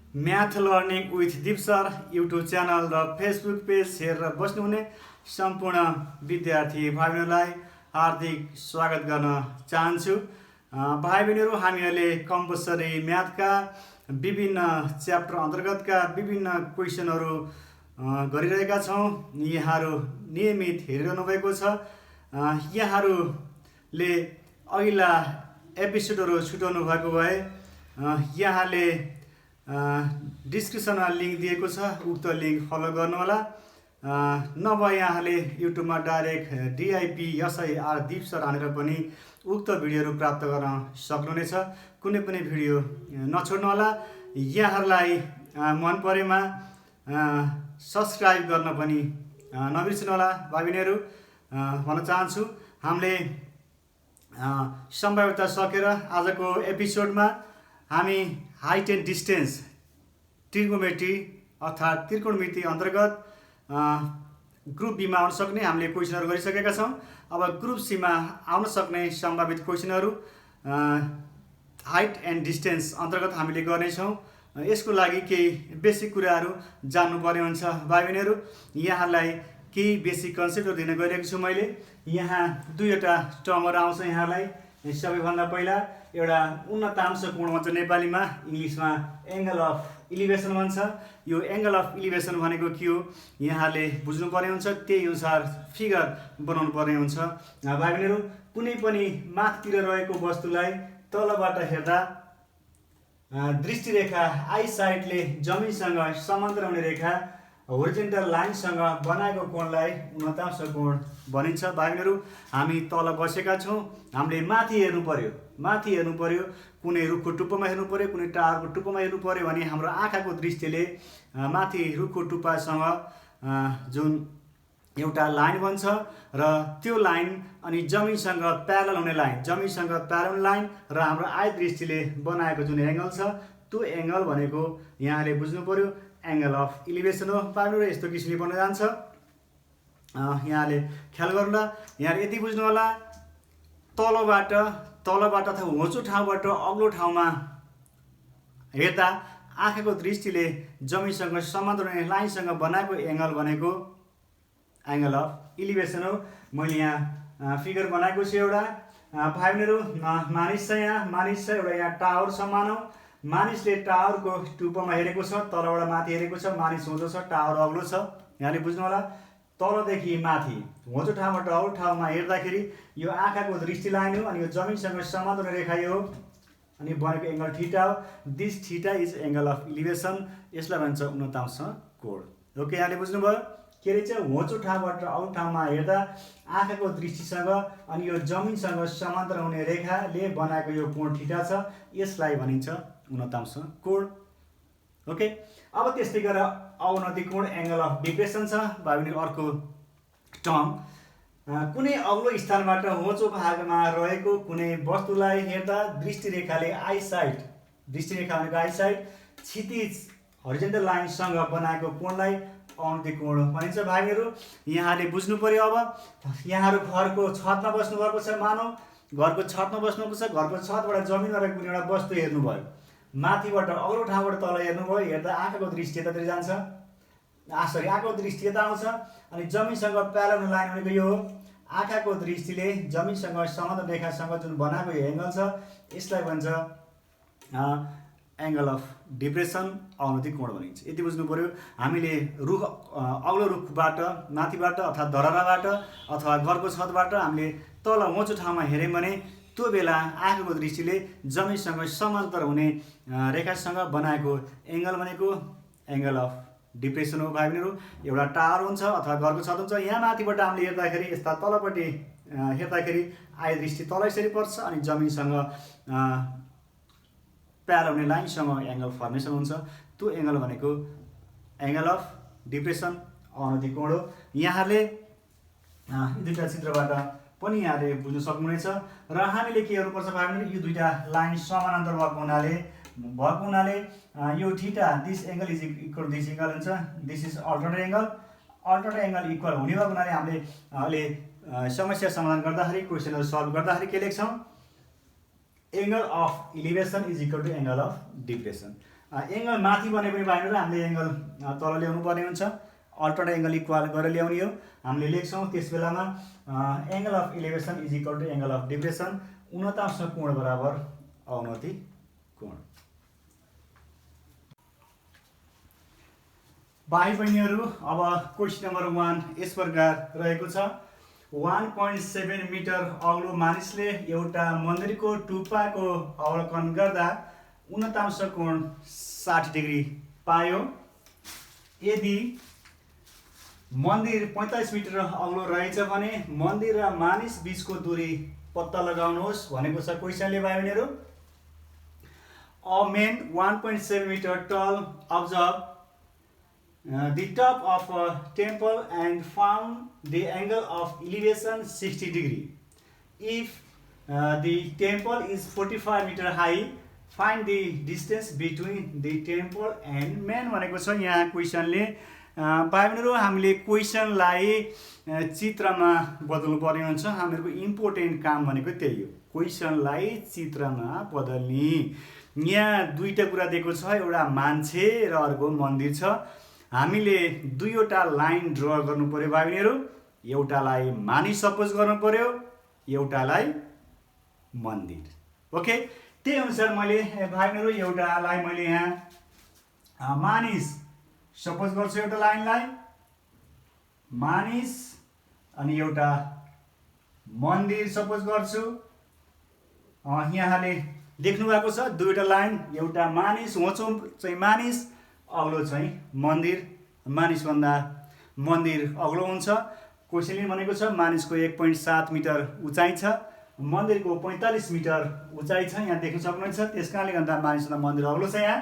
Math learning with दिप sir YouTube channel र Facebook page हेरेर बस्नुहुने सम्पूर्ण विद्यार्थी भाइ बहिनीलाई हार्दिक स्वागत गर्न चाहन्छु। भाइ बहिनीहरू, हामीहरूले कम्पलसरी म्याथका विभिन्न च्याप्टर अन्तर्गतका विभिन्न क्वेसनहरू गरिरहेका छौँ। यहाँहरू नियमित हेरिरहनु भएको छ। यहाँहरूले अघिल्ला एपिसोडहरू छुटाउनु भएको भए यहाँले डिस्क्रिप्सनमा लिङ्क दिएको छ, उक्त लिङ्क फलो गर्नुहोला। नभए यहाँले युट्युबमा डाइरेक्ट DIPSIR दिप सर हानेर पनि उक्त भिडियोहरू प्राप्त गर्न सक्नुहुनेछ। कुनै पनि भिडियो नछोड्नुहोला। यहाँहरूलाई मन परेमा सब्सक्राइब गर्न पनि नबिर्सनुहोला। भाइ बहिनीहरू, भन्न चाहन्छु, हामीले सम्भाव्यता सकेर आजको एपिसोडमा हामी हाइट एन्ड डिस्टेन्स ट्रिगोनोमेट्री अर्थात् त्रिकोणमिति अन्तर्गत ग्रुप बीमा आउन सक्ने हामीले क्वेसनहरू गरिसकेका छौँ। अब ग्रुप सीमा आउन सक्ने सम्भावित क्वेसनहरू हाइट एन्ड डिस्टेन्स अन्तर्गत हामीले गर्नेछौँ। यसको लागि केही बेसिक कुराहरू जान्नुपर्ने हुन्छ। भाइ बहिनीहरू, यहाँहरूलाई केही बेसिक कन्सेप्टहरू दिन गइरहेको छु। मैले यहाँ दुईवटा टर्महरू आउँछ यहाँलाई। सबैभन्दा पहिला एउटा उन्नतांश कोण भन्छ नेपालीमा, इङ्ग्लिसमा एङ्गल अफ इलिभेसन भन्छ। यो एङ्गल अफ इलिभेसन भनेको के हो यहाँले बुझ्नुपर्ने हुन्छ। त्यही अनुसार फिगर बनाउनु पर्ने हुन्छ। भाइ बहिनीहरू, कुनै पनि माथितिर रहेको वस्तुलाई तलबाट हेर्दा दृष्टिरेखा आई साइडले जमिनसँग समान्तराल हुने रेखा होरिजेन्टल लाइनसँग बनाएको कोणलाई उन्नतांश कोण भनिन्छ। भाइ बहिनीहरू, हामी तल बसेका छौँ, हामीले माथि हेर्नु पर्यो। कुनै रुखको टुप्पोमा हेर्नु पर्यो, कुनै टावरको टुप्पोमा हेर्नु पर्यो भने हाम्रो आँखाको दृष्टिले माथि रुखको टुप्पासँग जुन एउटा लाइन बन्छ र त्यो लाइन अनि जमिनसँग प्यारलल हुने लाइन र हाम्रो आय दृष्टिले बनाएको जुन एङ्गल छ त्यो एङ्गल भनेको यहाँले बुझ्नु पर्यो एङ्गल अफ इलिभेसन हो। पार्नु यस्तो किसिमले बन्न जान्छ। यहाँले ख्याल गर्नुहोला। यहाँले यति बुझ्नु होला, तलबाट अथवा होचो ठाउँबाट अग्लो ठाउँमा हेर्दा आँखाको दृष्टिले जमिनसँग समान्तराल हुने लाइनसँग बनाएको एङ्गल भनेको एङ्गल अफ इलिभेसन हो। मैले यहाँ फिगर बनाएको छु एउटा। भाइ बहिनीहरू, मानिस छ एउटा यहाँ टावर छ मानौँ। मानिसले टावरको टुप्पोमा हेरेको छ, तलबाट माथि हेरेको छ। मानिस होचो छ, टावर अग्लो छ। यहाँले बुझ्नु होला, तलदेखि माथि होचो ठाउँबाट अग्लो ठाउँमा हेर्दाखेरि यो आँखाको दृष्टि लाइन हो अनि यो जमिनसँग समान्तराल रेखा यो अनि बनेको एङ्गल थीटा हो। This theta is angle of elevation. यसलाई भन्छ उन्नतांश कोण। ओके, यहाँले बुझ्नुभयो के रहेछ? होचो ठाउँबाट अग्लो ठाउँमा हेर्दा आँखाको दृष्टिसँग अनि यो जमिनसँग समान्तराल हुने रेखाले बनाएको यो कोण थीटा छ, यसलाई भनिन्छ उन्नतांश कोण। ओके, अब त्यस्तै गरेर अवनति कोण एङ्गल अफ डिप्रेसन छ। भाइ बहिनी, अर्को टर्म कुनै अग्लो स्थानबाट होचो भागमा रहेको कुनै वस्तुलाई हेर्दा दृष्टिरेखाले दृष्टिरेखा भनेको आई साइड क्षितिज हरिजेन्टल लाइनसँग बनाएको कोणलाई अवनति कोण भनिन्छ। भाइ बहिनीहरू, यहाँले बुझ्नु पर्यो। अब यहाँहरू घरको छतमा बस्नुभएको छ मानौँ, घरको छतमा बस्नुभएको छ। घरको छतबाट जमिनमा रहेको कुनै एउटा वस्तु हेर्नुभयो, माथिबाट अग्लो ठाउँबाट तल हेर्नुभयो, हेर्दा आँखाको दृष्टि यतातिर जान्छ, आँखाको दृष्टि यता आउँछ अनि जमिनसँग प्यारलल लाइन भनेको यो हो। आँखाको दृष्टिले जमिनसँग समान्तराल रेखासँग जुन बनाएको यो एङ्गल छ यसलाई भन्छ एङ्गल अफ डिप्रेसन, अवनति कोण भनिन्छ। यति बुझ्नु पर्यो। हामीले अग्लो रुखबाट माथिबाट अथवा धरहराबाट अथवा घरको छतबाट हामीले तल होचो ठाउँमा हेऱ्यौँ भने त्यो बेला आँखाको दृष्टिले जमिनसँग समान्तराल हुने रेखासँग बनाएको एङ्गल भनेको एङ्गल अफ डिप्रेसन हो। भाइ बहिनीहरू, एउटा टावर हुन्छ अथवा घरको छत हुन्छ। यहाँ माथिबाट हामीले हेर्दाखेरि यस्ता तलपट्टि हेर्दाखेरि आय दृष्टि तल यसरी पर्छ अनि जमिनसँग प्यारलल हुने लाइनसँग एङ्गल फर्मेसन हुन्छ। त्यो एङ्गल भनेको एङ्गल अफ डिप्रेसन, अवनति कोण हो। यहाँले दुईवटा चित्रबाट पनि यहाँले बुझ्न सक्नुहुनेछ। र हामीले के गर्नुपर्छ भाइ बहिनी, यो दुईवटा लाइन समानान्तर भएको हुनाले यो theta this angle is equal this angle हुन्छ। This is alternate angle equal हुने भएको हुनाले हामीले अहिले समस्या समाधान गर्दाखेरि क्वेसनहरू सल्भ गर्दाखेरि के लेख्छौँ? Angle of elevation is equal to angle of depression. Angle माथि बने पनि भाइहरू हामीले एङ्गल तल ल्याउनु पर्ने हुन्छ, अल्टरनेट एङ्गल इक्वल गरेर ल्याउने हो। हामीले लेख्छौँ त्यस बेलामा angle of elevation is equal to angle of depression, उन्नतांश कोण बराबर अवनति कोण। भाइ बहिनीहरू, अब क्वेसन नम्बर 1 यस प्रकार रहेको छ। 1.7 मिटर अग्लो मानिसले एउटा मन्दिरको टुप्पाको अवलोकन गर्दा उन्नतांश कोण 60 डिग्री पायो। यदि मन्दिर 45 मिटर अग्लो रहेछ भने मन्दिर र मानिस बीचको दूरी पत्ता लगाउनुहोस् भनेको छ क्वेसनले भाइ बहिनीहरू। अ मेन 1.7 मिटर टल observe the top of a temple and found the angle of elevation 60 degree. If the temple is 45 meter high, find the distance between the temple and man भनेको छ यहाँ क्वेसनले। भाइबहिनीहरू, हामीले क्वेसनलाई चित्रमा बदल्नु पर्ने हुन्छ। हामीहरूको इम्पोर्टेन्ट काम भनेको त्यही हो, क्वेसनलाई चित्रमा बदल्ने। यहाँ दुईटा कुरा दिएको छ, एउटा मान्छे र अर्को मन्दिर छ। हामीले दुईवटा लाइन ड्र गर्नु पर्यो भाइ बहिनीहरू, एउटालाई मानिस सपोज गर्नु पर्यो, एउटालाई मन्दिर। ओके, त्यही अनुसार मैले भाइ बहिनीहरू एउटालाई मैले यहाँ मानिस सपोज गर्छु, एउटा लाइनलाई मानिस, अनि एउटा मन्दिर सपोज गर्छु। यहाँले देख्नु भएको छ दुईवटा लाइन, एउटा मानिस, होचो चाहिँ मानिस, अग्लो चाहिँ मन्दिर। मानिसभन्दा मन्दिर अग्लो हुन्छ। क्वेसनले भनेको छ मानिसको 1.7 मिटर उचाइ छ, मन्दिरको 45 मिटर उचाइ छ, यहाँ देख्न सक्नुहुन्छ। त्यस कारणले गर्दा मानिसभन्दा मन्दिर अग्लो छ यहाँ।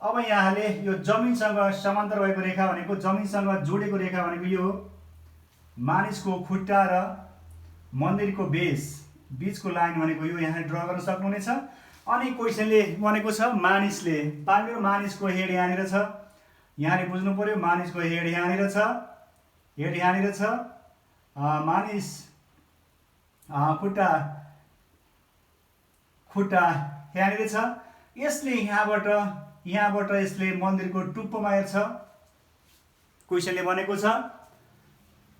अब यहाँले यो जमिनसँग समान्तर भएको रेखा भनेको, जमिनसँग जोडेको रेखा भनेको यो मानिसको खुट्टा र मन्दिरको बेस बीचको लाइन भनेको यो यहाँ ड्र गर्न सक्नुहुनेछ। अनि क्वेसनले भनेको छ मानिसले, पाइयो मानिसको हेड यहाँनिर छ, यहाँले बुझ्नु पर्यो मानिसको हेड यहाँनिर छ, हेड यहाँनिर छ, मानिस खुट्टा यहाँनिर छ। यसले यहाँबाट यसले मन्दिरको टुप्पोमा हेर्छ। क्वेसनले भनेको छ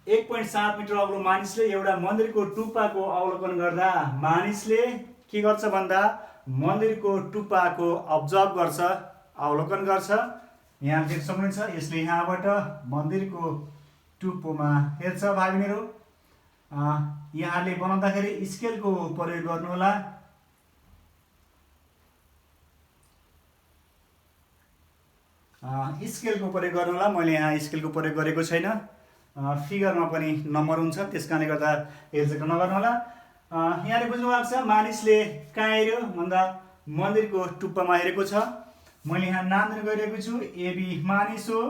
1.7 मिटर अग्लो मानिसले एउटा मन्दिरको टुप्पाको अवलोकन गर्दा मानिसले के गर्छ भन्दा मन्दिरको टुप्पाको अब्जर्भ गर्छ, अवलोकन गर्छ। यहाँ देख्न सक्नुहुन्छ यसले यहाँबाट मन्दिरको टुप्पोमा हेर्छ। भाइ बहिनीहरू, यहाँले बनाउँदाखेरि स्केलको प्रयोग गर्नुहोला। स्केलको प्रयोग गर्नुहोला। मैले यहाँ स्केलको प्रयोग गरेको छैन, फिगरमा पनि नम्बर हुन्छ, त्यस कारणले गर्दा हेरचेक नगर्नुहोला। यहाँले बुझ्नु भएको छ मानिसले कहाँ हेऱ्यो भन्दा मन्दिरको टुप्पामा हेरेको छ। मैले यहाँ नाम दिनु गइरहेको छु, एबी मानिस हो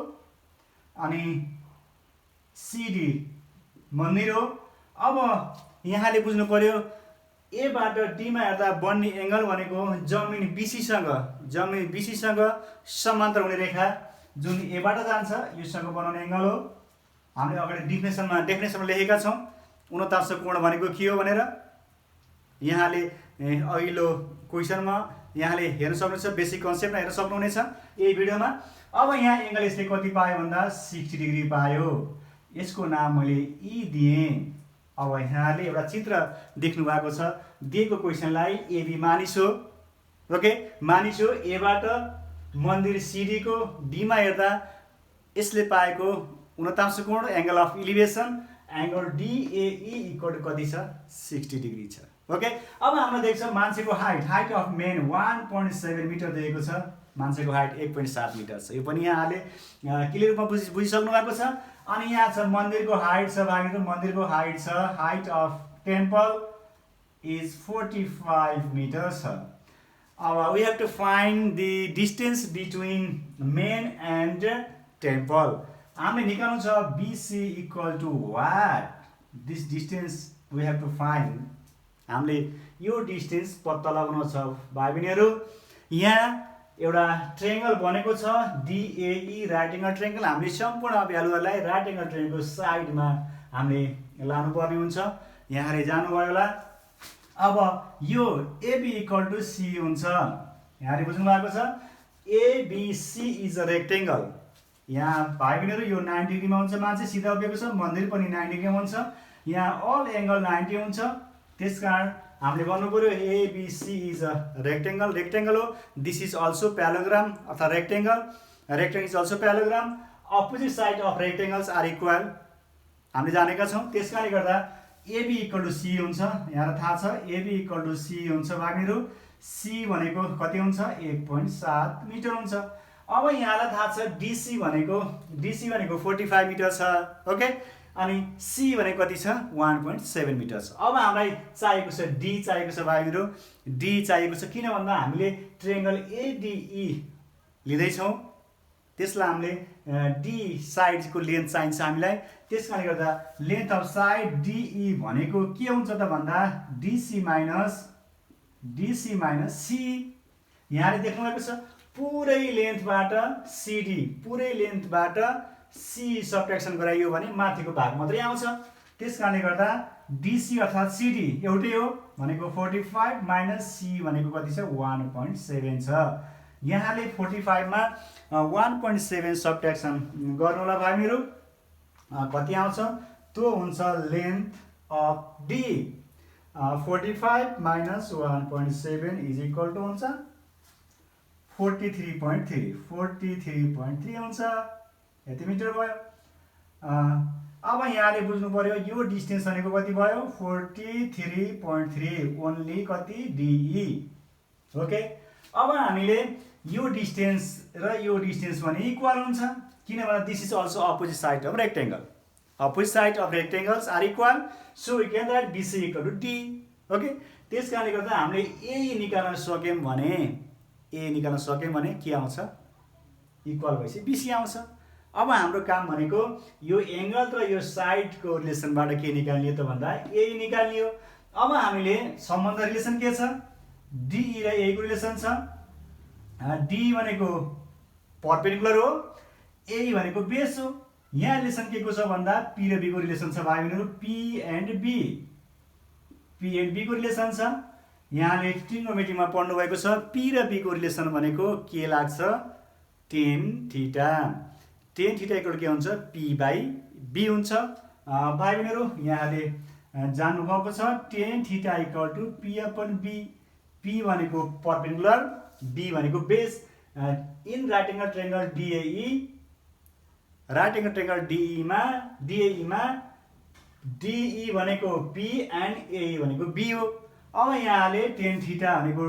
अनि सिडी मन्दिर हो। अब यहाँले बुझ्नु पर्यो एबाट डीमा हेर्दा बन्ने एङ्गल भनेको जमिन बीसीसँग समान्तर हुने रेखा जुन एबाट जान्छ योसँग बनाउने एङ्गल हो। हामीले अगाडि डेफिनेसनमा लेखेका छौँ उन्नतांश कोण भनेको के हो भनेर। यहाँले अघिल्लो क्वेसनमा यहाँले हेर्न सक्नुहुन्छ, बेसिक कन्सेप्टमा हेर्न सक्नुहुनेछ यही भिडियोमा। अब यहाँ एङ्गल यसले कति पायो भन्दा 60 डिग्री पायो। यसको नाम मैले ई दिएँ। अब यहाँले एउटा चित्र देख्नु भएको छ, दिएको क्वेसनलाई एबी मानिस हो। ओके, मानिस हो, एबाट मन्दिर सिडीको डीमा हेर्दा यसले पाएको उन्नतांश कोण angle of elevation angle DAE equal to कति छ 60 डिग्री छ। ओके, अब हाम्रो देख्छ मान्छेको हाइट अफ मेन 1.7 मिटर दिएको छ, मान्छेको हाइट 1.7 मिटर छ। यो पनि यहाँले क्लियर रूपमा बुझिसक्नु भएको छ। अनि यहाँ छ मन्दिरको हाइट छ, भाइहरू मन्दिरको हाइट छ, height of temple is 45 metre छ। अब we have to find the distance between man and temple. हामीले निकाल्नु छ BC equal to what, this distance we have to find. हामीले यो डिस्टेन्स पत्ता लगाउनु छ भाइ बहिनीहरू। यहाँ एउटा ट्रायंगल बनेको छ DAE, राइट एङ्गल ट्रायंगल। हामीले सम्पूर्ण भ्यालुहरूलाई राइट एङ्गल ट्रायंगलको साइडमा हामीले लानुपर्ने हुन्छ। यहाँले जानुभयो होला। अब यो AB इक्वल टु C हुन्छ, यहाँले बुझ्नु भएको छ एबिसी इज अ रेक्टेङ्गल। यहाँ भाइ बहिनीहरू यो 90 डिग्रीमा हुन्छ, मान्छे सिधा उभिएको छ, मन्दिर पनि 90 डिग्रीमा हुन्छ, यहाँ अल एङ्गल 90 हुन्छ। त्यसकारण हामीले भन्नु पर्यो ABC is a rectangle. Rectangle हो, दिस इज अल्सो प्यालोग्राम अर्थात् rectangle. Rectangle is also parallelogram. Opposite side of rectangles are equal हामीले जानेका छौँ। त्यस कारणले गर्दा एबी इक्वल टु सी हुन्छ। यहाँलाई थाहा छ एबी इक्वल टु सी हुन्छ भाइहरू। सी भनेको कति हुन्छ 1.7 मिटर हुन्छ। अब यहाँलाई थाहा छ डिसी भनेको 45 मिटर छ। ओके, अनि सी भनेको कति छ 1.7 मिटर छ। अब हामीलाई चाहिएको छ डी चाहिएको छ भाइहरू। डी चाहिएको छ किन भन्दा हामीले ट्रायंगल एडिई लिँदैछौँ, त्यसलाई हामीले डी साइडको लेन्थ चाहिन्छ हामीलाई। त्यस कारणले गर्दा लेन्थ अफ साइड डिई भनेको के हुन्छ त भन्दा डिसी माइनस सी। यहाँले देख्नु भएको छ पुरै लेन्थबाट सिडी, पुरै लेन्थबाट सी सब्ट्र्याक्सन गराइयो भने माथिको भाग मात्रै आउँछ। त्यस कारणले गर्दा डिसी अर्थात् सिडी एउटै हो भनेको 45 माइनस सी भनेको कति छ 1.7 छ। यहाँले 45 मा 1.7 सब्ट्र्याक्सन गर्नु होला भाइ मेरो, कति आउँछ त्यो हुन्छ length of D. 45 minus 1.7 is equal to हुन्छ 43.3 हुन्छ। यति मिटर भयो। अब यहाँले बुझ्नु पर्यो यो डिस्टेन्स भनेको कति भयो 43.3 ओन्ली कति डिई। ओके, अब हामीले यो डिस्टेन्स र यो डिस्टेन्स पनि इक्वल हुन्छ किनभने this is also opposite side of rectangle. Opposite side of rectangles are equal, so we can write BC equal to D. Okay, त्यस कारणले गर्दा हामीले ए निकाल्न सक्यौँ भने के आउँछ इक्वल भएपछि बिसी आउँछ। अब हाम्रो काम भनेको यो एङ्गल र यो साइडको रिलेसनबाट के निकाल्ने त भन्दा ए निकाल्ने हो। अब हामीले सम्बन्ध रिलेसन के छ डिई र ए को रिलेसन छ। डी भनेको परपेन्डिकुलर हो, ए भनेको बेस हो। यहाँ रिलेसन के को छ भन्दा पी र बी को रिलेसन छ भाइहरू। पी एन्ड बी को रिलेसन छ। यहाँले ट्रिग्नोमेट्रीमा पढ्नु भएको छ पी र बी को रिलेसन भनेको के लाग्छ tan theta. Ten theta equal के हुन्छ पी बाई बी हुन्छ। भाइ बहिनीहरू यहाँले जान्नुभएको छ tan theta equal to P upon B. P भनेको परपेन्डिकुलर, बी भनेको base. In right angle triangle DAE, right angle triangle DAE मा डिई भनेको पी एन्ड एई भनेको बी हो। अब यहाँले टेन थीटा भनेको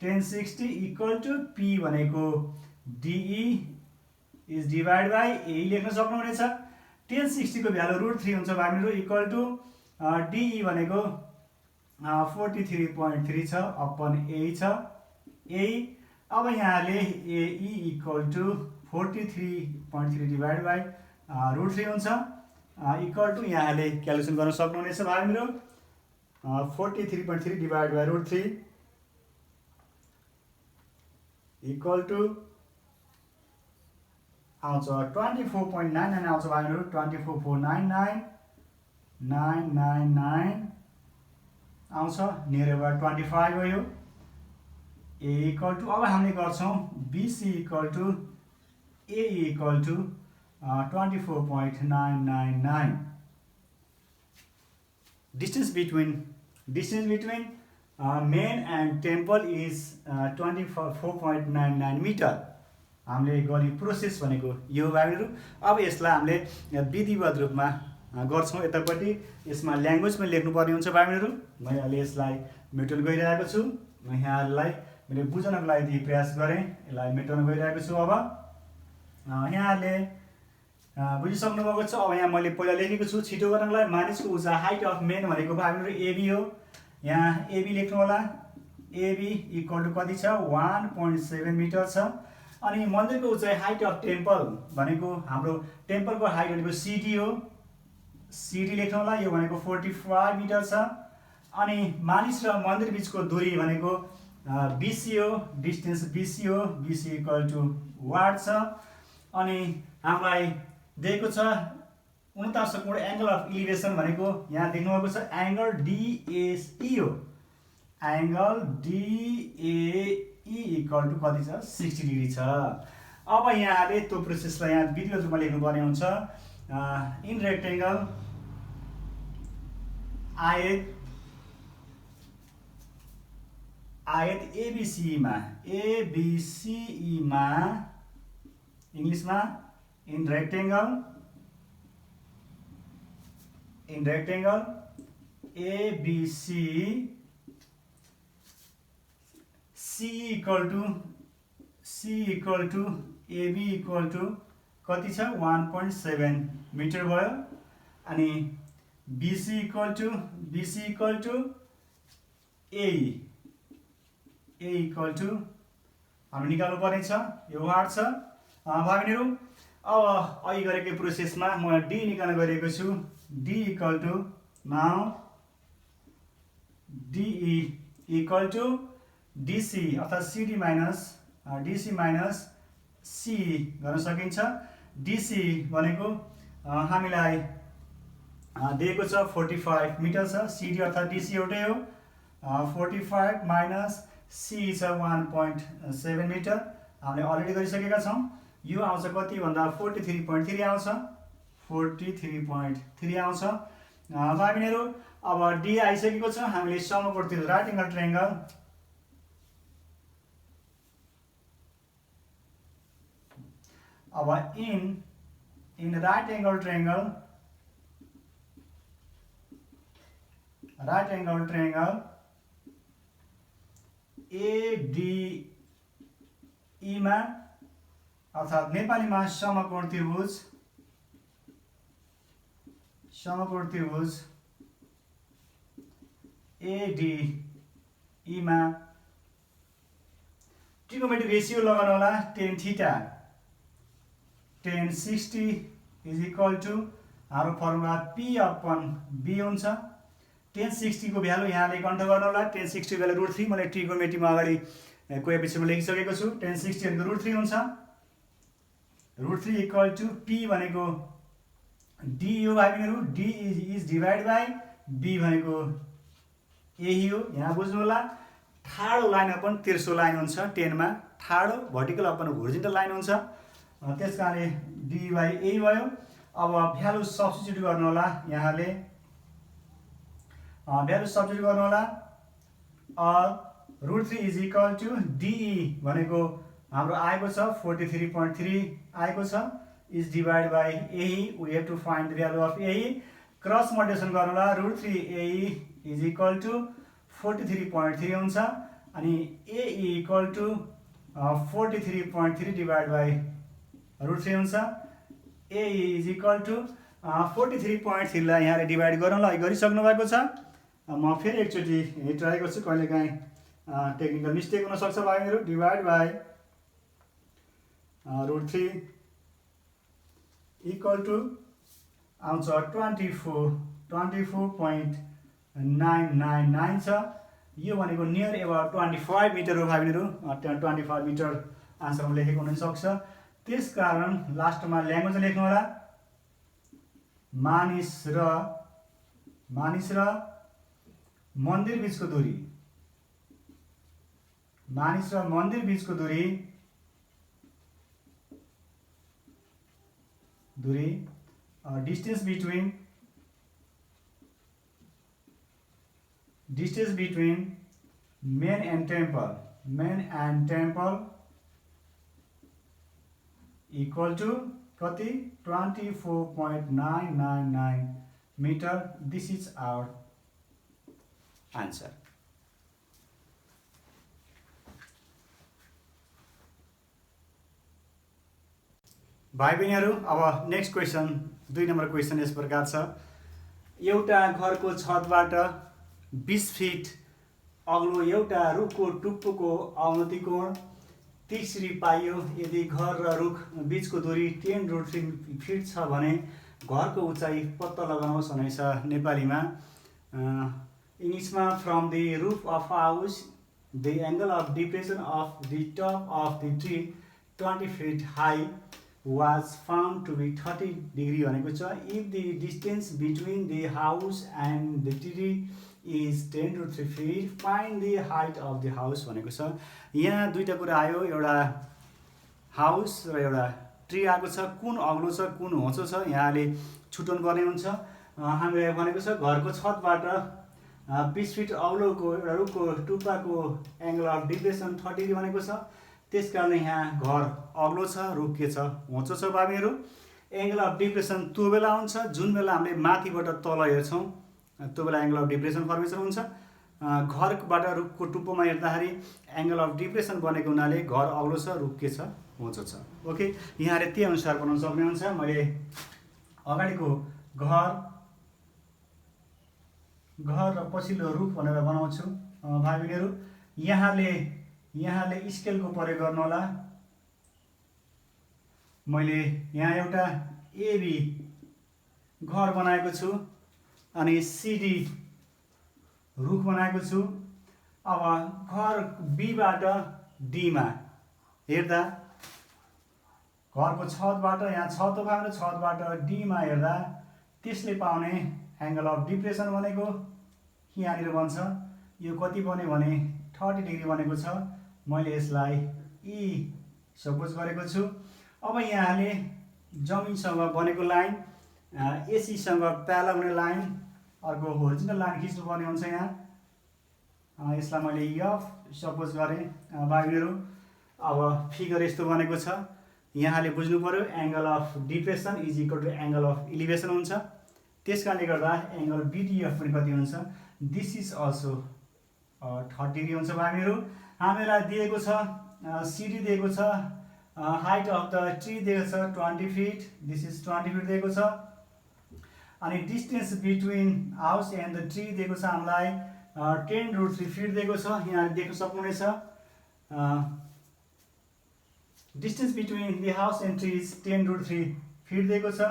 1060 इक्वल टु पी भनेको डिई इज डिभाइड बाई ए लेख्न सक्नुहुनेछ। 1060 को भ्यालु √3 हुन्छ भाइहरू इक्वल टु डिई भनेको 43.3 छ अपन ए छ ए। अब यहाँले एई इक्वल टु 43.3 डिभाइड बाई √3 हुन्छ इक्वल टु यहाँले क्यालकुलेसन गर्न सक्नुहुनेछ भाइहरू 43.3 डिभाइड बाई √3 इक्वल टु आउँछ 24.99 आउँछ भाइहरू। 24.99 आउँछ नियर अबाउट 25 हो यो। ए इक्वल टु अब हामीले गर्छौँ BC equal to A equal to 24.999। Distance between main and temple is 24.99 meter। हामीले गर्ने प्रोसेस भनेको यो भाइहरू। अब यसलाई हामीले विधिवत रूपमा गर्छौँ। यतापट्टि यसमा ल्याङ्ग्वेज पनि लेख्नुपर्ने हुन्छ भाइहरू। म अहिले यसलाई मेटाउन गइरहेको छु। म यहाँलाई मैले बुझ्नको लागि प्रयास गरेँ, यसलाई मेटाउन गइरहेको छु। अब यहाँले बुझिसक्नु भएको छ। अब यहाँ मैले पहिला लेखेको छु छिटो गर्नको लागि मानिसको उचाइ हाइट अफ मेन भनेको भाइहरू एबी हो। यहाँ एबी लेख्नु होला। एबी इक्वल टु कति छ 1.7 मिटर छ। अनि मन्दिरको उचाइ हाइट अफ टेम्पल भनेको हाम्रो टेम्पलको हाइट भनेको सिडी हो। सिडी लेख्नु होला, यो भनेको 45 मिटर छ। अनि मानिस र मन्दिर बिचको दूरी भनेको बिसी हो, डिस्टेन्स बिसी हो। बिसी इक्वल टु वाट छ। अनि हामीलाई दिएको छ 49 कोण एङ्गल अफ इलिभेसन भनेको यहाँ देख्नुभएको छ एङ्गल डिएसई हो। एङ्गल डिएई इक्वल टु कति छ 60 डिग्री छ। अब यहाँले त्यो प्रोसेसलाई यहाँ विधिगत रूपमा लेख्नुपर्ने हुन्छ। इन रेक्टेङ्गल आयत एबिसीमा इङ्ग्लिसमा in rectangle ABC C equal to AB equal to कति छ 1.7 मिटर भयो। अनि BC equal to A equal to हामी निकाल्नु पर्ने छ। यो हार्ड छ भागिनीहरू। अब अघि गरेको प्रोसेसमा म डी निकाल्न गइरहेको छु। D equal to now DE equal to DC अर्थात् CD minus DC minus C गर्न सकिन्छ। डिसी भनेको हामीलाई दिएको छ 45 मिटर छ। सिडी अर्थात् डिसी एउटै हो। 45 माइनस सी छ 1.7 मिटर हामीले अलरेडी गरिसकेका छौँ। यो आउँछ कति भन्दा 43.3 आउँछ 43.3 आउँछ भागिनीहरू। अब डी आइसकेको छ। हामीले समकोणतिर राइट एङ्गल ट्रायङ्गल अब इन राइट एङ्गल ट्रायङ्गल एडिईमा अर्थात् नेपालीमा समकोण त्रिभुज एडिईमा ट्रिगोनोमेट्रिक रेसियो लगाउनु होला। tan theta tan 60 is equal to हाम्रो फर्मुला p अपन b हुन्छ। tan 60 को भ्यालु यहाँले कन्ट गर्नु होला। tan 60 को भ्यालु √3 मैले ट्रिगोनोमेट्रीमा अगाडि कोएफिसिएन्टमा लेखिसकेको छु। tan 60 भनेको √3 हुन्छ। √3 इक्वल टु p भनेको d हो भागिनीहरू। d is divide by b भनेको यही हो। यहाँ बुझ्नु होला ठाडो लाइन अपन तेर्सो लाइन हुन्छ। 10 मा ठाडो भर्टिकल अपन होरिजेन्टल लाइन हुन्छ। त्यस कारणले डी बाई ए भयो। अब भ्यालु सब्स्टिट्युट गर्नु होला। यहाँले भ्यालु सब्स्टिट्युट गर्नु होला। √3 इज इक्वल टु डिई भनेको हाम्रो आएको छ 43.3 आएको छ is divide by AE. We have to find the value of AE. Cross multiplication गर्नु होला। √3 एई इज इक्वल टु 43.3 हुन्छ। अनि एई इक्वल टु 43.3 डिभाइड बाई √3 हुन्छ। एई इज इक्वल टु 43.3 लाई यहाँले डिभाइड गर्नलाई गरिसक्नु भएको छ। म फेरि एकचोटि ट्राई गर्छु, कहिलेकाहीँ टेक्निकल मिस्टेक हुनसक्छ भाइहरू। डिभाइड बाई √3 इक्वल टु आउँछ 24.999 छ। यो भनेको नियर एबाउट 25 मिटर हो भाइहरू। 25 मिटर आन्सरमा लेखेको हुनसक्छ। त्यस कारण लास्टमा ल्याङ्ग्वेज लेख्नु होला। मानिस र मन्दिर बीचको दूरी distance between man and temple equal to कति 24.999 meter. This is our answer. भाइ बहिनीहरू, अब नेक्स्ट क्वेसन 2 नम्बर क्वेसन यस प्रकार छ। एउटा घरको छतबाट 20 फिट अग्लो एउटा रुखको टुप्पोको अवनति कोण 30 डिग्री पाइयो यदि घर र रुख बीचको दूरी 10√3 फिट छ भने घरको उचाइ पत्ता लगाउनुहोस् भनेछ नेपालीमा। इङ्ग्लिसमा from the roof of house the angle of depression of the top of the tree 20 fit high was found to be 30 degree भनेको छ। If the distance between the house and the tree is 10√3 feet. Find the height of the house भनेको छ। यहाँ दुईटा कुरा आयो, एउटा house र एउटा ट्री आएको छ। कुन अग्लो छ कुन होचो छ यहाँले छुट्याउनु पर्ने हुन्छ। हामीलाई भनेको छ घरको छतबाट 20 फिट अग्लोको एउटा रुखको टुप्पाको एङ्गल अफ डिप्रेसन 30 डिग्री भनेको छ। त्यस कारण यहाँ घर अग्लो छ, रुख के छ होचो छ बाबीहरू। एङ्गल अफ डिप्रेसन त्यो बेला हुन्छ जुन बेला हामीले माथिबाट तल हेर्छौँ, त्यो बेला एङ्गल अफ डिप्रेसन फर्मेसन हुन्छ। घरबाट रुखको टुप्पोमा हेर्दाखेरि एङ्गल अफ डिप्रेसन बनेको हुनाले घर अग्लो छ, रुख के छ होचो छ। ओके, यहाँले त्यही अनुसार बनाउन सक्ने हुन्छ। मैले अगाडिको घर र पछिल्लो रुख भनेर बनाउँछु भाइ बहिनीहरू। यहाँले स्केलको प्रयोग गर्नु होला। मैले यहाँ एउटा एबी घर बनाएको छु अनि सिडी रुख बनाएको छु। अब घर बीबाट डीमा हेर्दा घरको छतबाट यहाँ छत उभाएर छतबाट डीमा हेर्दा त्यसले पाउने एङ्गल अफ डिप्रेसन भनेको यहाँनिर बन्छ। यो कति बन्यो भने 30 डिग्री बनेको छ। मैले यसलाई ई सपोज गरेको छु। अब यहाँले जमिनसँग बनेको लाइन, एसीसँग प्यारलल हुने लाइन, अर्को होरिजिनल लाइन खिच्नुपर्ने हुन्छ। यहाँ यसलाई मैले एफ सपोज गरेँ भाइहरू। अब फिगर यस्तो बनेको छ। यहाँले बुझ्नु पर्यो angle of depression is equal to angle of elevation हुन्छ। त्यस कारणले गर्दा एङ्गल बिडिएफ पनि कति हुन्छ, दिस इज अल्सो 30 डिग्री हुन्छ भाइहरू। हामीलाई दिएको छ सिडी दिएको छ, हाइट अफ द ट्री दिएको छ 20 फिट, दिस इज 20 फिट दिएको छ। अनि distance between house and the tree दिएको छ हामीलाई 10√3 फिट दिएको छ। यहाँ देख्न सक्नुहुनेछ distance between the house and tree is 10√3 feet दिएको छ,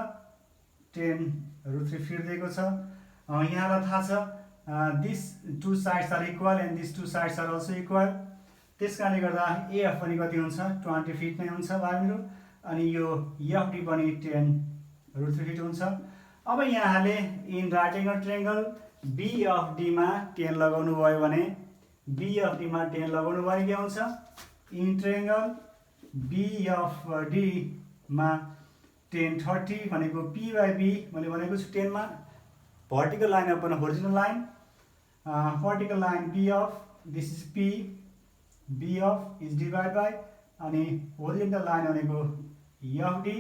10√3 फिट दिएको छ। यहाँलाई थाहा छ this two sides are equal and this two sides are also equal. त्यस कारणले गर्दा एएफ पनि कति हुन्छ 20 फिट नै हुन्छ भाइहरू। अनि यो एफडी पनि 10√3 फिट हुन्छ। अब यहाँले इन राइट एङ्गल ट्रायङ्गल बिएफडीमा 10 लगाउनु भयो भने बिएफडीमा 10 लगाउनु भयो के हुन्छ, इन ट्रायङ्गल बिएफडीमा 10 30 भनेको पी बाई बी मैले भनेको छु 10 मा। Vertical line upon horizontal line, vertical line BF, this is P, BF is divide by अनि होरिजिनल लाइन भनेको एफडी,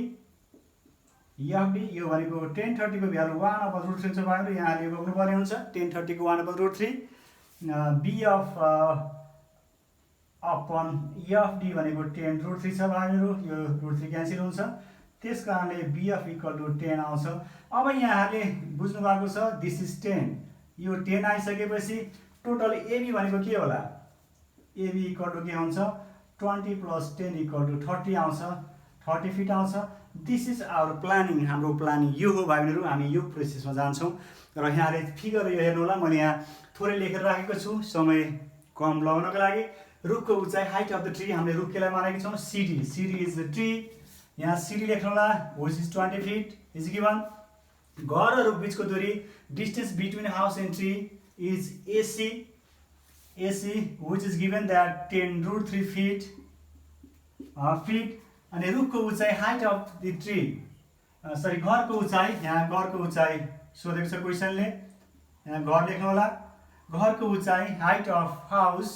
यो भनेको 10 30 को भ्यालु 1/√3 हुन्छ भाइहरू। यहाँले बोक्नु पर्ने हुन्छ 10 30 को 1/√3। बिएफ अपन एफडी भनेको 10√3 छ भाइहरू। यो √3 क्यान्सल हुन्छ, त्यस कारणले बिएफ इक्वल टु 10 आउँछ। अब यहाँले बुझ्नु भएको छ दिस इज 10, यो 10 आइसकेपछि टोटल एबी भनेको के होला, एबी इक्वल टु के हुन्छ 20 + 10 = 30 आउँछ, 30 फिट आउँछ। दिस इज आवर प्लानिङ, हाम्रो प्लानिङ यो हो भाइहरू। हामी यो प्रोसेसमा जान्छौँ र यहाँले फिगर यो हेर्नु होला। मैले यहाँ थोरै लेखेर राखेको छु समय कम लगाउनको लागि। रुखको उचाइ हाइट अफ द ट्री हामीले रुख केलाई मानेको छौँ CD, CD is the tree. यहाँ सिडी लेख्नु होला which is 20 fit is given. घर र रुख बिचको दूरी distance between house and tree is AC, which is given that 10√3 fit. अनि रुखको उचाइ height of the tree, sorry घरको उचाइ, यहाँ घरको उचाइ सोधेको छ क्वेसनले। यहाँ घर लेख्नु होला। घरको उचाइ height of house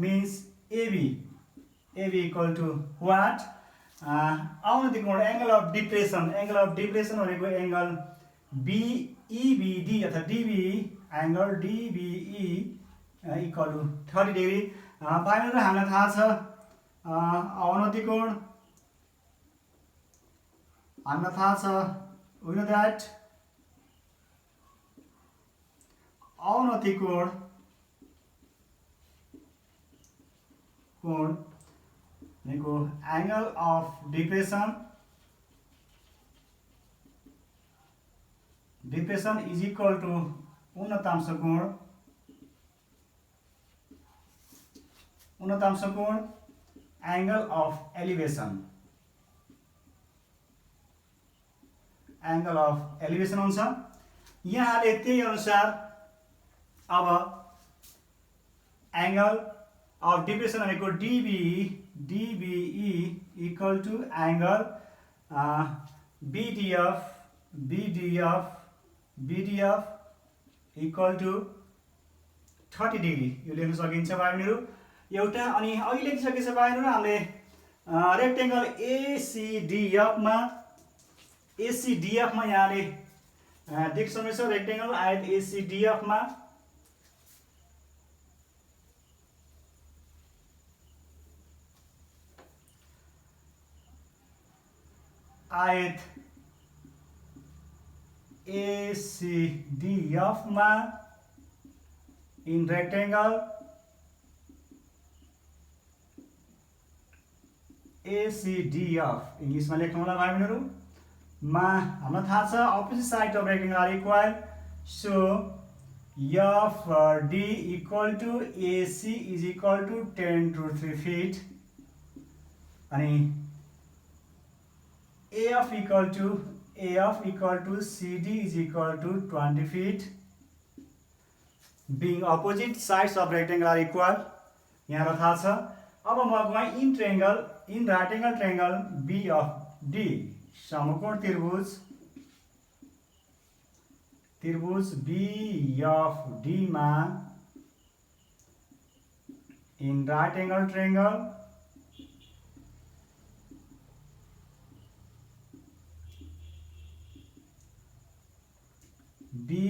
means AB equal to what. आउनु दिएको angle of depression, angle of depression भनेको एङ्गल बिइबिडी अथवा DBE, angle DBE equal to 30 degree. भाइहरू हामीलाई थाहा छ अवनति कोण, हामीलाई थाहा छ वी नो द्याट अवनति कोण भनेको angle of depression is equal to उन्नतांश कोण angle of elevation, angle of elevation हुन्छ। यहाँले त्यही अनुसार अब एंगल अफ डिप्रेसन भनेको DBE equal to angle BDF equal to 30 degree यो लेख्न सकिन्छ भाइ बहिनीहरु एउटा। अनि अहिले लेखिसकेछ भाइ बहिनीहरु हामीले रेक्टेंगल ACDF मा यहाँले देख सक्नुहुन्छ रेक्टेंगल आयत ACDF मा आयत ACDF मा इन रेक्टेंगल ACDF इंग्लिश में लेख्नु होला भाइ बहिनीहरु मा हामीलाई थाहा छ opposite side of rectangle are equal so FD equal to AC is equal to 10√3 feet अनि AF equal to CD is equal to 20 feet. Being opposite sides of rectangle are equal. यहाँ थाहा छ। अब म गएँ in right angle triangle BD समकोण त्रिभुज BD मा in right angle triangle BD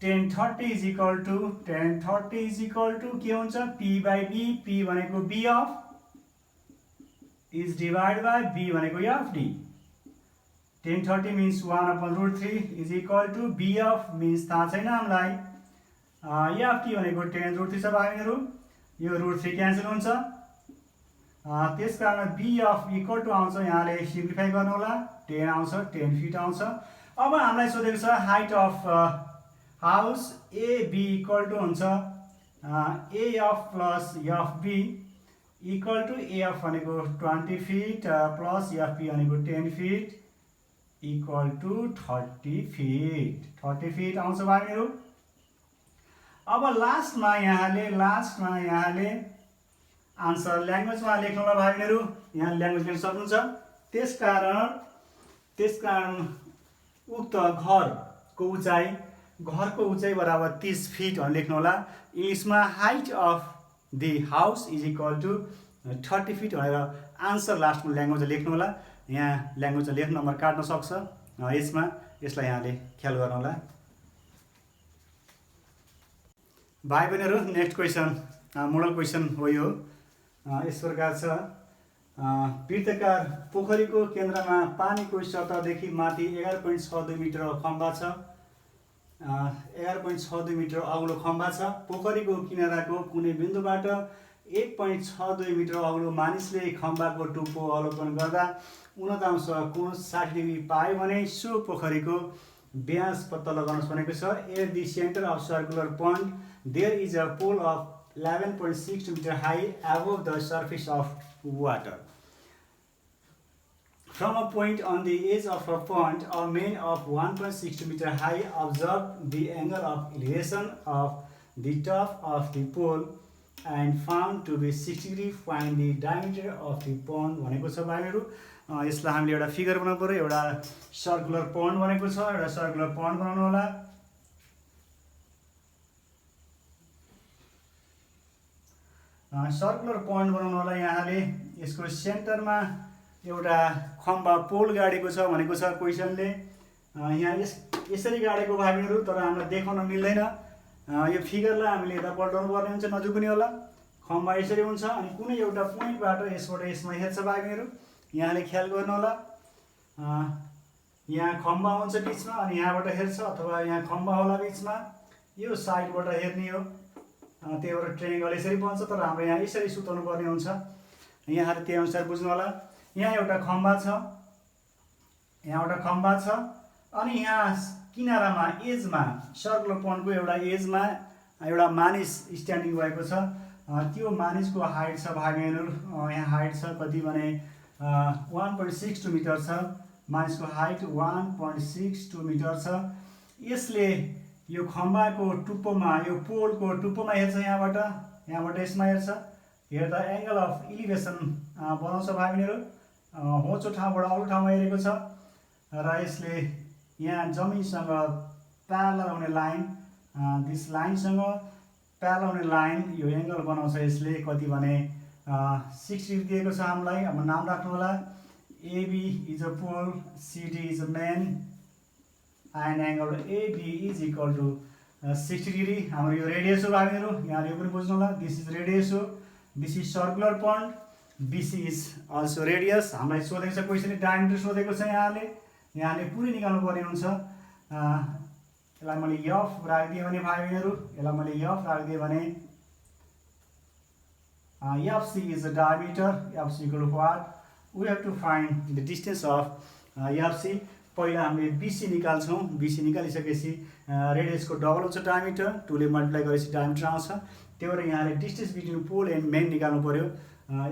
tan 30 is equal to के हुन्छ P by B, P भनेको B of is divided by B भनेको FD. tan 30 means 1/√3 is equal to B of means थाहा छैन हामीलाई FD भनेको 10√3 छ भाइ बहिनीहरु यो √3 क्यान्सल हुन्छ त्यसकारण B of इक्वल टु आउँछ यहाँले सिम्प्लिफाई गर्नु होला 10 आउँछ 10 फिट आउँछ। अब हामीलाई सोधेको छ height of house AB equal to हुन्छ AF plus FB equal to AF भनेको 20 फिट प्लस FB भनेको 10 फिट इक्वल टु 30 फिट आउँछ भाइ बहिनीहरु। अब लास्टमा यहाँले आन्सर ल्याङ्ग्वेजमा लेख्नु होला भाइ बहिनीहरु यहाँ ल्याङ्ग्वेज लेख्न सक्नुहुन्छ। त्यसकारण उक्त घरको उचाइ बराबर 30 फिट भनेर लेख्नु होला। इङ्ग्लिसमा height of the house is equal to 30 feet भनेर आन्सर लास्टमा ल्याङ्ग्वेज लेख्नु होला। यहाँ ल्याङ्ग्वेज लेख्न नम्बर काट्न सक्छ यसलाई यहाँले ख्याल गर्नु होला। भाइ बहिनीहरु नेक्स्ट क्वेशन मोडल क्वेशन हो यो यस प्रकार छ वृत्ताकार पोखरीको केन्द्रमा पानीको सतहदेखि माथि 11.62 मिटर खम्बा छ 11.62 मिटर अग्लो खम्बा छ। पोखरीको किनाराको कुनै बिन्दुबाट 1.62 मिटर अग्लो मानिसले खम्बाको टुप्पो अवलोकन गर्दा 49 कोण 60 डिग्री पायो भने सो पोखरीको व्यास पत्ता लगाउनुहोस् भनेको छ। At the centre of circular point there is a pole of 11.62 meter high above the surface of water. From a point on the edge of a pond, a man of 1.62 meter high observed the angle of elevation of the top of the pole and found to be 60 degree. Find the diameter of the pond भनेको छ भाइ बहिनीहरु। यसलाई हामीले एउटा figure बनाउनु पर्यो। एउटा circular pond भनेको छ एउटा सर्कुलर पोन्ड बनाउनु होला। सर्कुलर पोइन्ट बनाउनु होला। यहाँले यसको सेन्टरमा एउटा खम्बा पोल गाडेको छ भनेको छ क्वेशनले। यहाँ यसरी गाडेको भाइ बहिनीहरु तर हामीलाई देखाउन मिल्दैन। यो फिगरलाई हामीले यता पल्टाउनु पर्ने हुन्छ नजुक्ने होला। खम्बा यसरी हुन्छ अनि कुनै एउटा पोइन्टबाट यसबाट यसमा हेर्छ भाइ बहिनीहरु यहाँले ख्याल गर्नु होला। यहाँ खम्बा हुन्छ बीचमा अनि यहाँबाट हेर्छ अथवा यहाँ खम्बा होला बीचमा यो साइडबाट हेर्ने हो। त्यही भएर ट्रायंगल यसरी बन्छ तर हाम्रो यहाँ यसरी सुताउनु पर्ने हुन्छ। यहाँहरु त्यही अनुसार बुझ्नु होला। यहाँ एउटा खम्बा छ अनि यहाँ किनारामा एजमा सर्कुलर पोइन्टको एउटा एजमा एउटा मानिस स्ट्यान्डिङ भएको छ। त्यो मानिसको हाइट छ भाइ बहिनीहरु यहाँ हाइट छ कति भने 1.62 मिटर छ। मानिसको हाइट 1.62 मिटर छ। यसले यो खम्बाको टुप्पोमा, यो पोलको टुप्पोमा हेर्छ, यहाँबाट यसमा हेर्छ, हेर्दा एङ्गल अफ इलिभेसन बनाउँछ भाइ बहिनीहरू। होचो ठाउँबाट अरू ठाउँमा हेरेको छ र यसले यहाँ जमिनसँग प्यारलल हुने लाइन, दिस लाइनसँग प्यारलल हुने लाइन यो एङ्गल बनाउँछ। यसले कति भने 60 दिएको छ हामीलाई। अब नाम राख्नु होला। AB is a pole, CD is a man and angle AB is equal to 60 degree. हाम्रो यो रेडियस हो भाइ बहिनीहरू, यहाँ यो पनि बुझ्नु होला। दिस इज रेडियस हो, this is circular point, BC is also radius. हामीलाई सोधेको छ क्वेसन, डायमिटर सोधेको छ। यहाँले पुरै निकाल्नु पर्ने हुन्छ। यसलाई मैले F राखिदिएँ भने भाइ बहिनीहरू, यसलाई मैले F राखिदिएँ भने FC is the diameter. FC equal to what? We have to find the distance of FC. पहिला हामीले BC निकाल्छौँ। BC निकालिसकेपछि रेडियसको डबल हुन्छ डायमिटर, 2 ले मल्टिप्लाई गरेपछि डायमिटर आउँछ। त्यही भएर यहाँले distance between pole and man निकाल्नु पर्यो।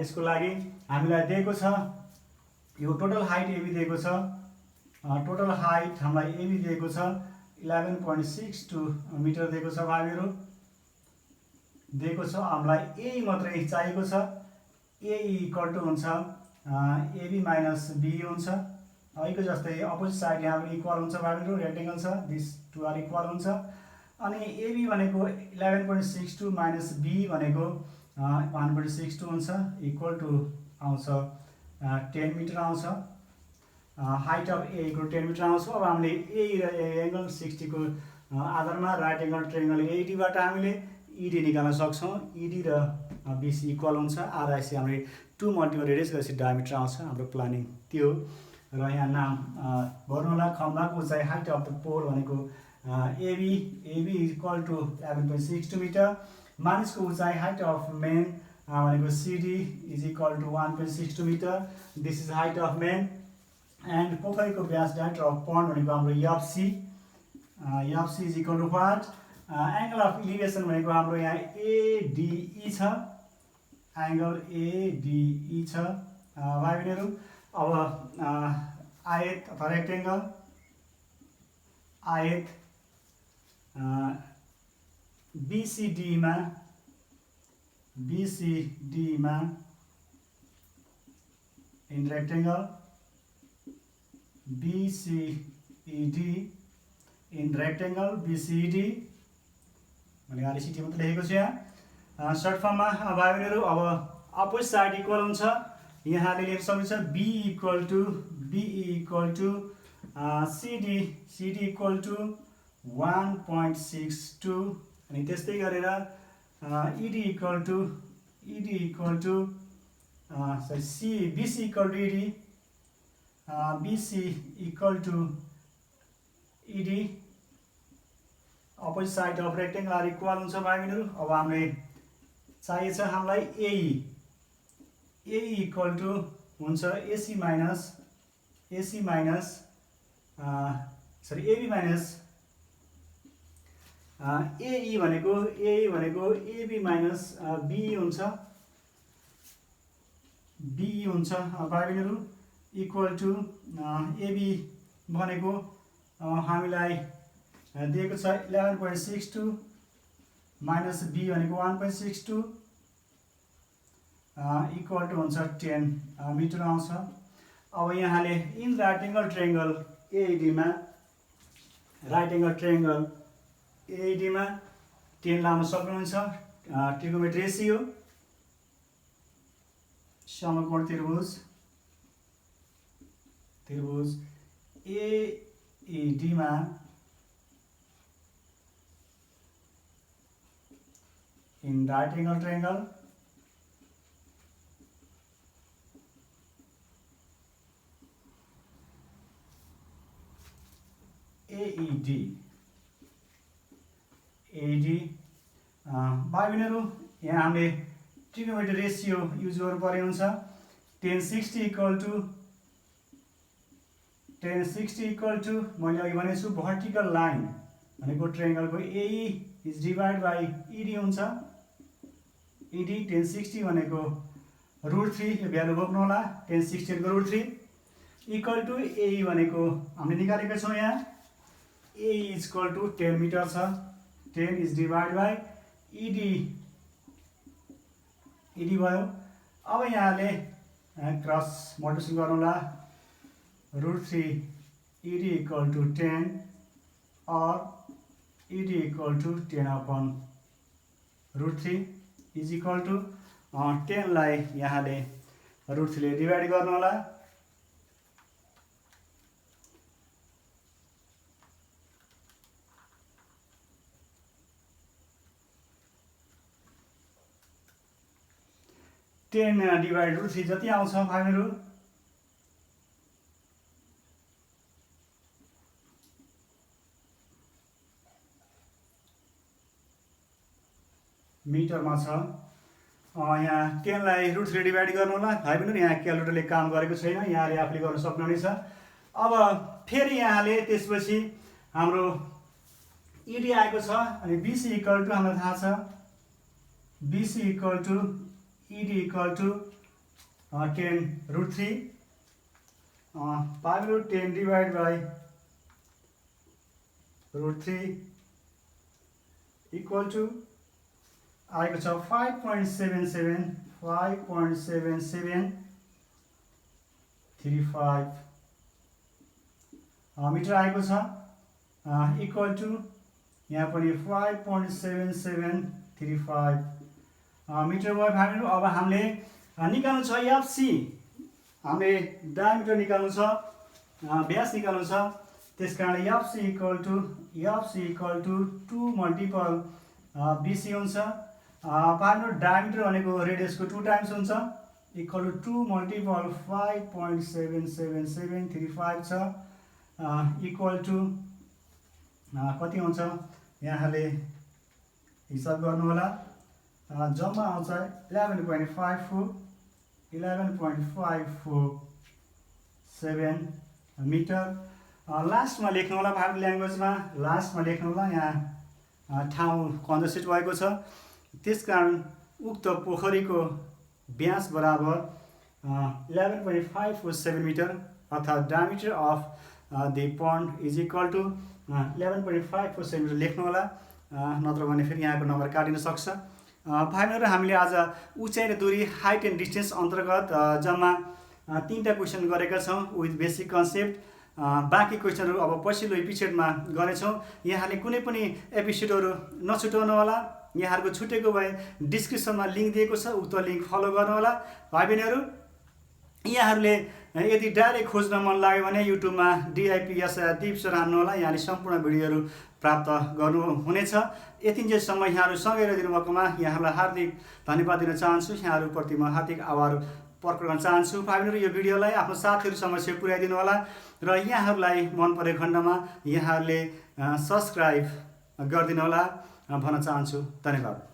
यसको लागि हामीलाई दिएको छ यो टोटल हाइट AB दिएको छ। टोटल हाइट हामीलाई AB दिएको छ 11.62 मिटर दिएको छ भाइ बहिनीहरू, दिएको छ। हामीलाई A मात्रै चाहिएको छ। A इक्वल टु हुन्छ AB माइनस B हुन्छ। अहिलेको जस्तै अपोजिट साइड यहाँ पनि इक्वल हुन्छ भाइ बहिनीहरू, रेक्टेङ्गल छ, दिस टु आर इक्वल हुन्छ। अनि AB भनेको 11.62 माइनस B भनेको 1.62 हुन्छ, इक्वल टु आउँछ 10 मिटर आउँछ। Height of A equal 10 metre आउँछ। अब हामीले A र एङ्गल 60 को आधारमा राइट एङ्गल ट्रायङ्गल AD बाट हामीले ED निकाल्न सक्छौँ। ED र BC इक्वल हुन्छ। RIC हामीले 2 मल्टिपल रेडियस गरेपछि डायमिटर आउँछ। हाम्रो प्लानिङ त्यो र यहाँ नाम भर्नु होला। खम्बाको उचाइ हाइट अफ द पोल भनेको AB इक्वल टु 11.62 मिटर। मानिसको उचाइ हाइट अफ मेन भनेको CD is equal to 1.62 metre. This is height of man. And पोखरीको व्यास डायमिटर अफ पोन्ड भनेको हाम्रो FC is equal to what? Angle of elevation भनेको हाम्रो यहाँ ADE छ, एङ्गल ADE छ भाइ बहिनीहरू। अब आयत अथवा रेक्टेङ्गल, आयत BCD-मा in rectangle, BCED in rectangle, BCED मैले RCT मात्रै लेखेको छु यहाँ सर्ट फर्ममा भाइ बहिनीहरू। अब अपोजिट साइड इक्वल हुन्छ। यहाँले लेख्न सक्नुहुन्छ BE equal to CD equal to 1.62 अनि त्यस्तै गरेर ED equal to BC equal to ED, BC equal to ED। Opposite side of rectangle are equal हुन्छ भाइ बहिनीहरू। अब हामीले चाहिएको छ हामीलाई AE इक्वल टु हुन्छ AB माइनस AE भनेको AB माइनस BE हुन्छ, भाइ बहिनीहरू इक्वल टु AB भनेको हामीलाई दिएको छ 11.62 माइनस B भनेको 1.62 इक्वल टु हुन्छ 10 मिटर आउँछ। अब यहाँले इन राइट एङ्गल ट्रायङ्गल AED-मा 10 लाउन सक्नुहुन्छ। ट्रिगोनोमेट्रिक रेसियो, समकोण त्रिभुज AED-मा in right angle triangle AED भाइ बहिनीहरू यहाँ हामीले ट्रिगोनोमेट्रिक रेसियो युज गर्नुपर्ने हुन्छ। 1060 इक्वल टु मैले अघि भनेको छु भर्टिकल लाइन भनेको ट्रायङ्गलको AE is divide by ED हुन्छ। ED 1060 भनेको √3, यो भ्यालु बोक्नु होला। 1060 को √3 इक्वल टु ए भनेको हामीले निकालेका छौँ यहाँ ए इज इक्वल टु 10 मिटर छ 10 इज डिभाइड बाई इडी भयो। अब यहाँले क्रस मल्टिप्लिकेसन गरौँला √3 इडी इक्वल टु 10 और ED equal to 10/√3 is equal to 10 लाई यहाँले √3 ले डिभाइड गर्नु होला। टेन डिभाइड √3 जति आउँछ भाइहरू मिटरमा छ। यहाँ 10 लाई √3 डिभाइड गर्नु होला भाइबहिनीहरू। यहाँ क्यालकुलेटरले काम गरेको छैन, यहाँले आफूले गर्न सक्नुहुनेछ। अब फेरि यहाँले त्यसपछि हाम्रो इडी आएको छ अनि बीसी इक्वल टु हामीलाई थाहा छ BC equal to ED equal to 10√3 10 divide by √3 equal to आएको छ 5.7735 मिटर आएको छ इक्वल टु यहाँ पनि 5.7735 मिटर भयो भाइहरू। अब हामीले निकाल्नु छ एफसी, हामीले डायमिटर निकाल्नु छ, व्यास निकाल्नु छ। त्यसकारण FC equal to 2 multiple BC हुन्छ। भाइहरू डायमिटर भनेको रेडियसको 2 टाइम्स हुन्छ इक्वल टु 2 मल्टिपल 5.7775 छ इक्वल टु कति हुन्छ यहाँले हिसाब गर्नु होला। जम्मा आउँछ 11.547 मिटर। लास्टमा लेख्नु होला भाइहरू ल्याङ्ग्वेजमा, लास्टमा लेख्नु होला। यहाँ ठाउँ कन्जस्टेड भएको छ, त्यसकारण उक्त पोखरीको व्यास बराबर 11.547 मिटर अर्थात् diameter of the pond is equal to 11.547 metre लेख्नु होला, नत्र भने फेरि यहाँको नम्बर काटिन सक्छ। भाइहरू हामीले आज उचाइ र दूरी हाइट एन्ड डिस्टेन्स अन्तर्गत जम्मा 3टा क्वेसन गरेका छौँ विथ बेसिक कन्सेप्ट। बाँकी क्वेसनहरू अब पछिल्लो एपिसोडमा गर्नेछौँ। यहाँले कुनै पनि एपिसोडहरू नछुटाउनु होला। यहाँहरूको छुटेको भए डिस्क्रिप्सनमा लिङ्क दिएको छ, उक्त लिङ्क फलो गर्नु होला। भाइ बहिनीहरू यहाँहरूले यदि डाइरेक्ट खोज्न मन लाग्यो भने युट्युबमा DIPS दिप सर हान्नु होला, यहाँले सम्पूर्ण भिडियोहरू प्राप्त गर्नुहुनेछ। यतिन्जेलसम्म यहाँहरू सँगै रहिदिनु भएकोमा यहाँहरूलाई हार्दिक धन्यवाद दिन चाहन्छु। यहाँहरूप्रति म हार्दिक आभार प्रकट गर्न चाहन्छु। भाइ बहिनीहरू यो भिडियोलाई आफ्नो साथीहरूसम्म पुर्याइदिनु होला र यहाँहरूलाई मन परेको खण्डमा यहाँहरूले सब्सक्राइब गरिदिनु होला भन्न चाहन्छु। धन्यवाद।